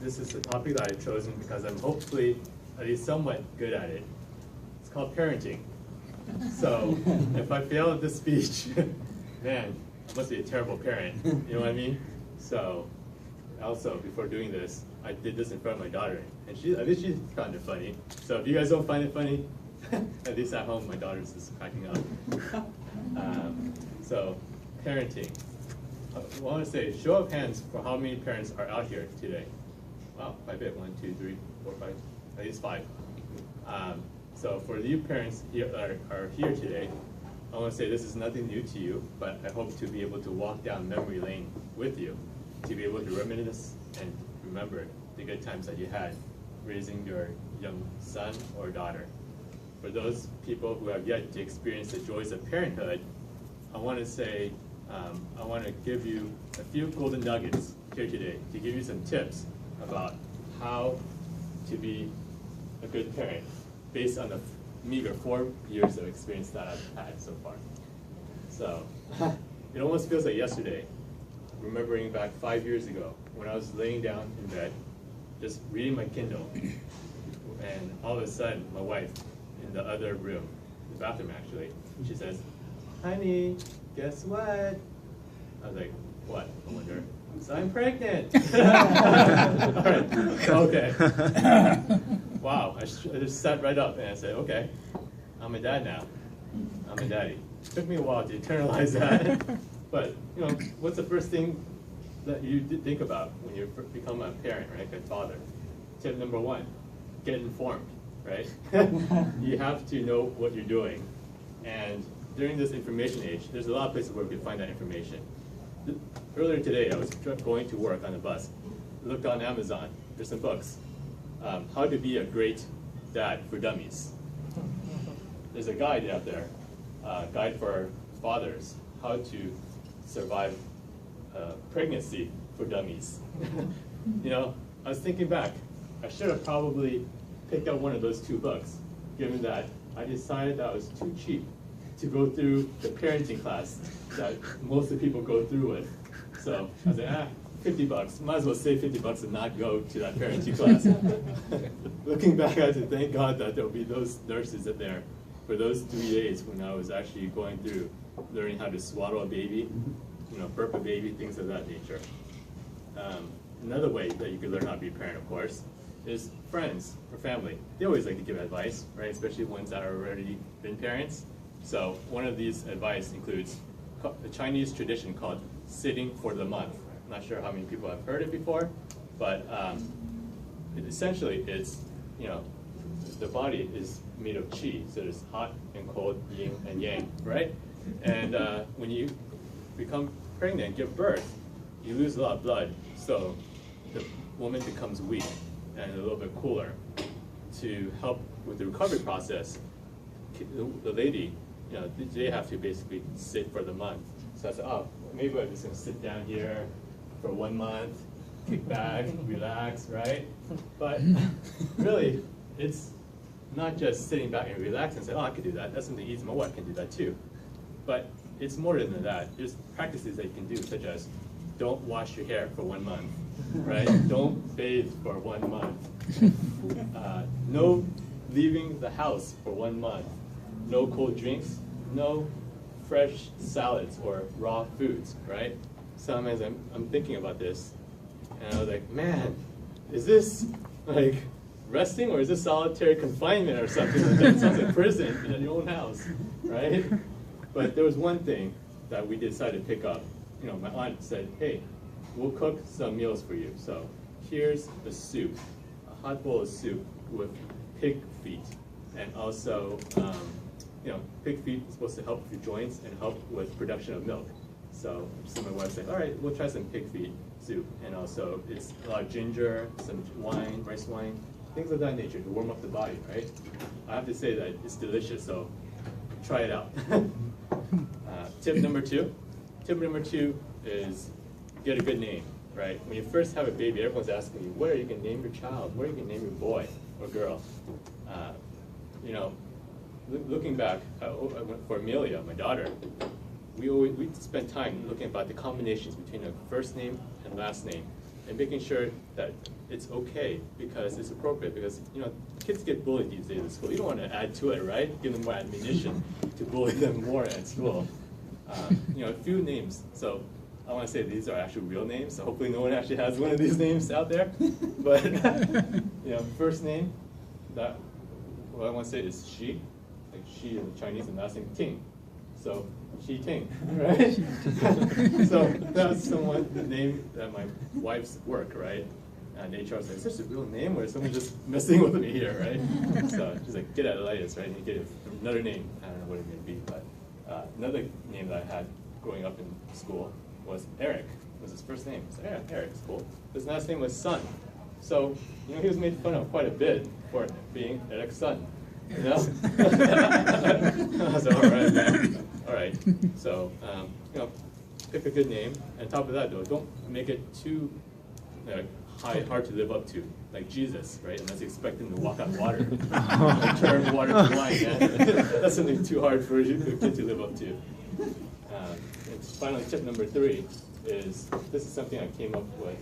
this is a topic that I've chosen because I'm hopefully at least somewhat good at it. It's called parenting. So if I fail at this speech, man, I must be a terrible parent. You know what I mean? So also, before doing this, I did this in front of my daughter, and at least she found it funny. So if you guys don't find it funny, at least at home, my daughter's just cracking up. So parenting. I want to say, show of hands for how many parents are out here today. Wow, quite a bit. 1, 2, 3, 4, 5, at least 5. So for you parents here that are here today, I want to say this is nothing new to you, but I hope to be able to walk down memory lane with you, to be able to reminisce and remember the good times that you had raising your young son or daughter. For those people who have yet to experience the joys of parenthood, I want to say, I want to give you a few golden nuggets here today to give you some tips about how to be a good parent based on the meager 4 years of experience that I've had so far. So it almost feels like yesterday, remembering back 5 years ago when I was laying down in bed, just reading my Kindle, and all of a sudden my wife in the other room, the bathroom actually, she says, "Honey, guess what?" I was like, "What?" I wonder. "So I'm pregnant." All right, okay. Wow, I just sat right up and I said, okay, I'm a dad now. I'm a daddy. It took me a while to internalize that. But, you know, what's the first thing that you think about when you become a parent, right, a father? Tip number 1, get informed, right? You have to know what you're doing. And during this information age, there's a lot of places where we can find that information. Earlier today, I was going to work on the bus. Looked on Amazon. There's some books. How to be a great dad for dummies. There's a guide out there, guide for fathers, how to survive pregnancy for dummies. You know, I was thinking back, I should have probably picked up one of those 2 books, given that I decided that was too cheap to go through the parenting class that most of the people go through with. So I was like, $50. Might as well save $50 and not go to that parenting class. Looking back, I had to thank God that there will be those nurses in there for those 3 days when I was actually going through learning how to swaddle a baby, you know, burp a baby, things of that nature. Another way that you can learn how to be a parent, of course, is friends or family. They always like to give advice, right? Especially ones that are already been parents. So one of these advice includes a Chinese tradition called sitting for the month. I'm not sure how many people have heard it before, but essentially it's, you know, the body is made of qi, so there's hot and cold, yin and yang, right? And when you become pregnant, give birth, you lose a lot of blood, so the woman becomes weak and a little bit cooler. To help with the recovery process, the lady, you know, they have to basically sit for the month. So I said, oh, maybe I'm just gonna sit down here for 1 month, kick back, relax, right? But really, it's not just sitting back and relaxing and say, oh, I can do that. That's something easy. My wife can do that too. But it's more than that. There's practices that you can do, such as don't wash your hair for 1 month, right? Don't bathe for 1 month. No leaving the house for 1 month. No cold drinks. No fresh salads or raw foods, right? Sometimes I'm thinking about this, and I was like, man, is this like resting or is this solitary confinement or something like that? It sounds like prison in your own house, right? But there was one thing that we decided to pick up. You know, my aunt said, hey, we'll cook some meals for you. So here's the soup, a hot bowl of soup with pig feet, and also, you know, pig feet is supposed to help with your joints and help with production of milk. So my wife said, all right, we'll try some pig feet soup. And also it's a lot of ginger, some wine, rice wine, things of that nature to warm up the body, right? I have to say that it's delicious, so try it out. Tip number 2. Tip number 2 is get a good name, right? When you first have a baby, everyone's asking you, what are you going to name your child? What are you going to name your boy or girl? You know, looking back, for Amelia, my daughter, we spent time looking about the combinations between a first name and last name. and making sure that it's okay because it's appropriate, because kids get bullied these days at school. You don't want to add to it, right? Give them more ammunition to bully them more at school. A few names. So I want to say these are actually real names. So hopefully no one actually has one of these names out there. But first name that what I want to say is Xi, like Xi in Chinese, and last name Ting. So Xi Ting, right? So that's the name at my wife's work, right? And HR was like, is this a real name or is someone just messing with me here, right? So she's like, get out of Elias, right? And you get another name. I don't know what it may be, but another name that I had growing up in school was Eric. Was his first name? So yeah, Eric's cool. His last name was Sun. So he was made fun of quite a bit for being Eric's son. I was like, all right, man. All right. So pick a good name. And on top of that, though, don't make it too hard to live up to, like Jesus, right? Unless you expect him to walk on water, like turn water to wine. That's something too hard for a kid to live up to. And finally, tip number 3 is, this is something I came up with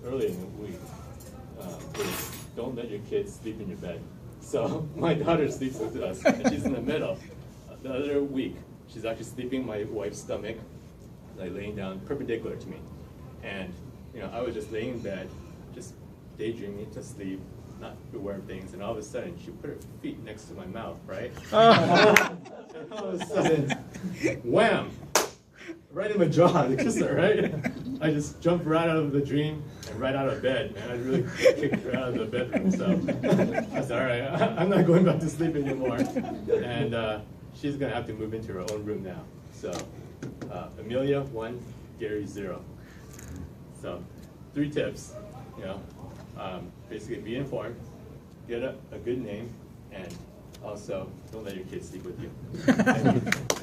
earlier in the week, is don't let your kids sleep in your bed. So my daughter sleeps with us, and she's in the middle. The other week, she's actually sleeping in my wife's stomach, like laying down perpendicular to me. And I was just laying in bed, just daydreaming to sleep, not aware of things, and all of a sudden she put her feet next to my mouth, right? And all of a sudden, wham! Right in my jaw, the kisser, right? I just jumped right out of the dream and right out of bed, man. I really kicked her out of the bedroom, so I said, all right, I'm not going back to sleep anymore. And she's gonna have to move into her own room now. So Amelia 1, Gary 0. So 3 tips, basically be informed, get a good name, and also don't let your kids sleep with you. Thank you.